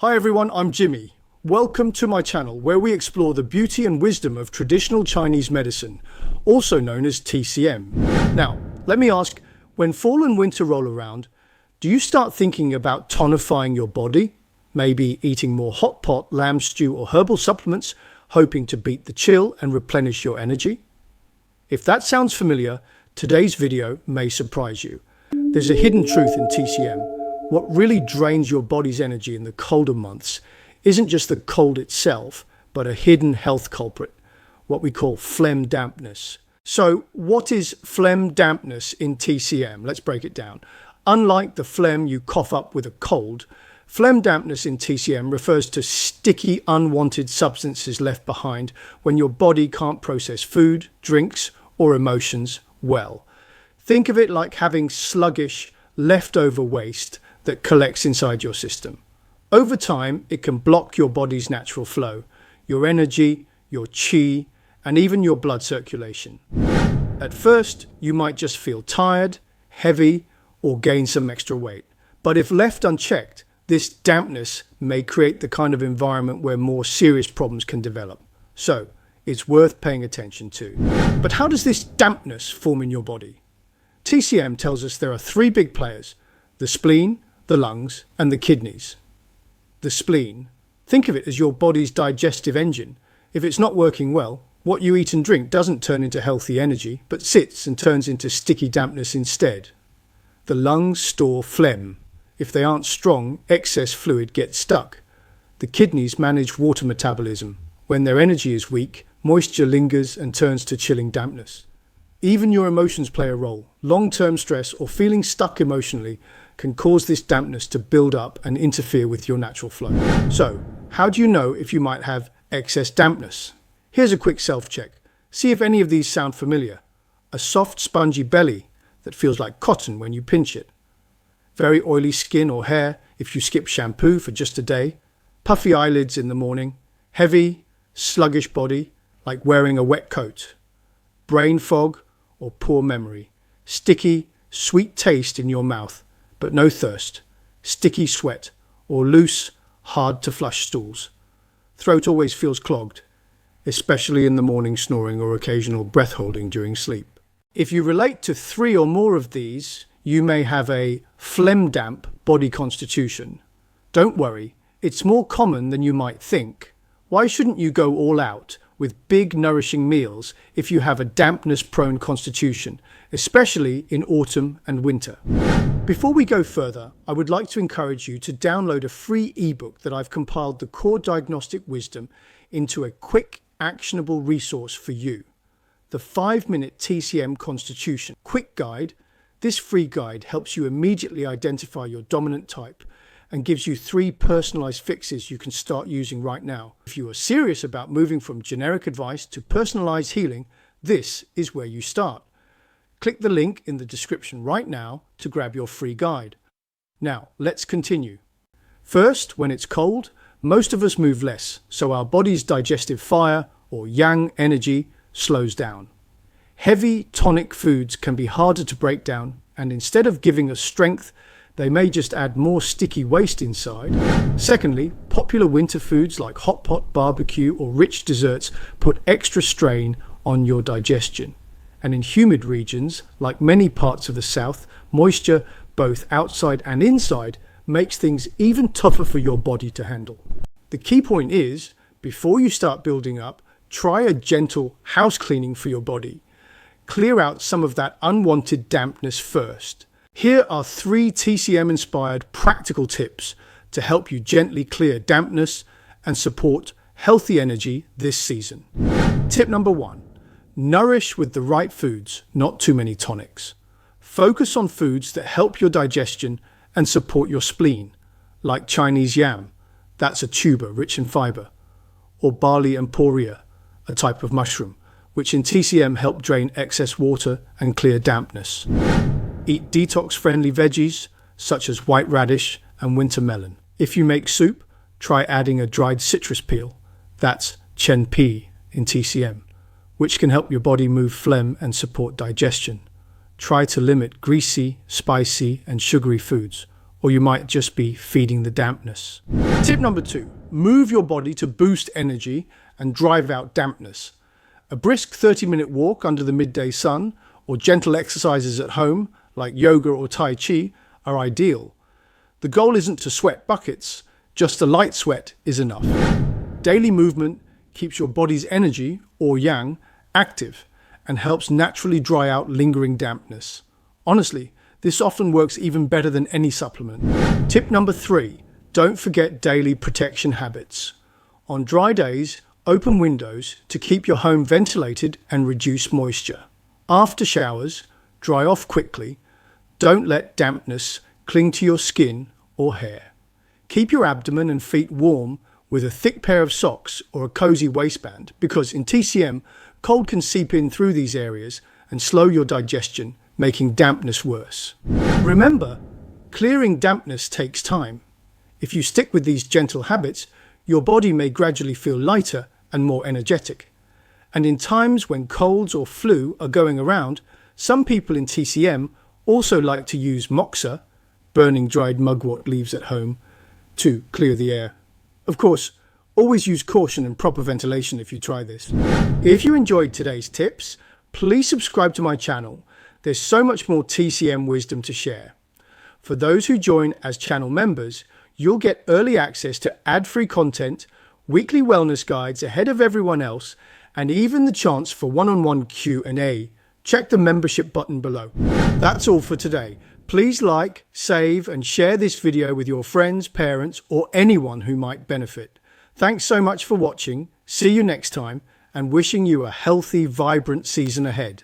Hi everyone, I'm Jimmy. Welcome to my channel where we explore the beauty and wisdom of traditional Chinese medicine, also known as TCM. Now, let me ask, when fall and winter roll around, do you start thinking about tonifying your body? Maybe eating more hotpot, lamb stew or herbal supplements, hoping to beat the chill and replenish your energy? If that sounds familiar, today's video may surprise you. There's a hidden truth in TCM. What really drains your body's energy in the colder months isn't just the cold itself, but a hidden health culprit, what we call phlegm-dampness. So what is phlegm-dampness in TCM? Let's break it down. Unlike the phlegm you cough up with a cold, phlegm-dampness in TCM refers to sticky, unwanted substances left behind when your body can't process food, drinks, or emotions well. Think of it like having sluggish, leftover waste that collects inside your system. Over time, it can block your body's natural flow, your energy, your qi, and even your blood circulation. At first, you might just feel tired, heavy, or gain some extra weight. But if left unchecked, this dampness may create the kind of environment where more serious problems can develop. So, it's worth paying attention to. But how does this dampness form in your body? TCM tells us there are three big players: the spleen, the lungs, and the kidneys. The spleen, think of it as your body's digestive engine. If it's not working well, what you eat and drink doesn't turn into healthy energy, but sits and turns into sticky dampness instead. The lungs store phlegm. If they aren't strong, excess fluid gets stuck. The kidneys manage water metabolism. When their energy is weak, moisture lingers and turns to chilling dampness. Even your emotions play a role. Long-term stress or feeling stuck emotionally can cause this dampness to build up and interfere with your natural flow. So, how do you know if you might have excess dampness? Here's a quick self-check. See if any of these sound familiar. A soft, spongy belly that feels like cotton when you pinch it. Very oily skin or hair if you skip shampoo for just a day. Puffy eyelids in the morning. Heavy, sluggish body like wearing a wet coat. Brain fog or poor memory. Sticky, sweet taste in your mouth, but no thirst. Sticky sweat or loose, hard to flush stools. Throat always feels clogged, especially in the morning snoring or occasional breath holding during sleep. If you relate to three or more of these, you may have a phlegm-damp body constitution. Don't worry, it's more common than you might think. Why shouldn't you go all out with big nourishing meals if you have a dampness-prone constitution, especially in autumn and winter? Before we go further, I would like to encourage you to download a free ebook that I've compiled the core diagnostic wisdom into a quick, actionable resource for you. The 5-minute TCM Constitution Quick Guide. This free guide helps you immediately identify your dominant type and gives you 3 personalized fixes you can start using right now. If you are serious about moving from generic advice to personalized healing, this is where you start. Click the link in the description right now to grab your free guide. Now, let's continue. First, when it's cold, most of us move less, so our body's digestive fire, or yang energy, slows down. Heavy, tonic foods can be harder to break down, and instead of giving us strength, they may just add more sticky waste inside. Secondly, popular winter foods like hot pot, barbecue, or rich desserts put extra strain on your digestion. And in humid regions, like many parts of the south, moisture, both outside and inside, makes things even tougher for your body to handle. The key point is, before you start building up, try a gentle house cleaning for your body. Clear out some of that unwanted dampness first. Here are 3 TCM-inspired practical tips to help you gently clear dampness and support healthy energy this season. Tip number 1. Nourish with the right foods, not too many tonics. Focus on foods that help your digestion and support your spleen, like Chinese yam, that's a tuber rich in fiber, or barley emporia, a type of mushroom, which in TCM help drain excess water and clear dampness. Eat detox-friendly veggies, such as white radish and winter melon. If you make soup, try adding a dried citrus peel, that's chen pi in TCM, which can help your body move phlegm and support digestion. Try to limit greasy, spicy, and sugary foods, or you might just be feeding the dampness. Tip number 2, move your body to boost energy and drive out dampness. A brisk 30-minute walk under the midday sun or gentle exercises at home, like yoga or Tai Chi, are ideal. The goal isn't to sweat buckets, just a light sweat is enough. Daily movement keeps your body's energy, or yang, active and helps naturally dry out lingering dampness. Honestly, this often works even better than any supplement. Tip number 3, don't forget daily protection habits. On dry days, open windows to keep your home ventilated and reduce moisture. After showers, dry off quickly. Don't let dampness cling to your skin or hair. Keep your abdomen and feet warm with a thick pair of socks or a cozy waistband, because in TCM, cold can seep in through these areas and slow your digestion, making dampness worse. Remember, clearing dampness takes time. If you stick with these gentle habits, your body may gradually feel lighter and more energetic. And in times when colds or flu are going around, some people in TCM also like to use moxa, burning dried mugwort leaves at home, to clear the air. Of course, always use caution and proper ventilation if you try this. If you enjoyed today's tips, please subscribe to my channel. There's so much more TCM wisdom to share. For those who join as channel members, you'll get early access to ad-free content, weekly wellness guides ahead of everyone else, and even the chance for one-on-one Q&A. Check the membership button below. That's all for today. Please like, save, and share this video with your friends, parents, or anyone who might benefit. Thanks so much for watching. See you next time, and wishing you a healthy, vibrant season ahead.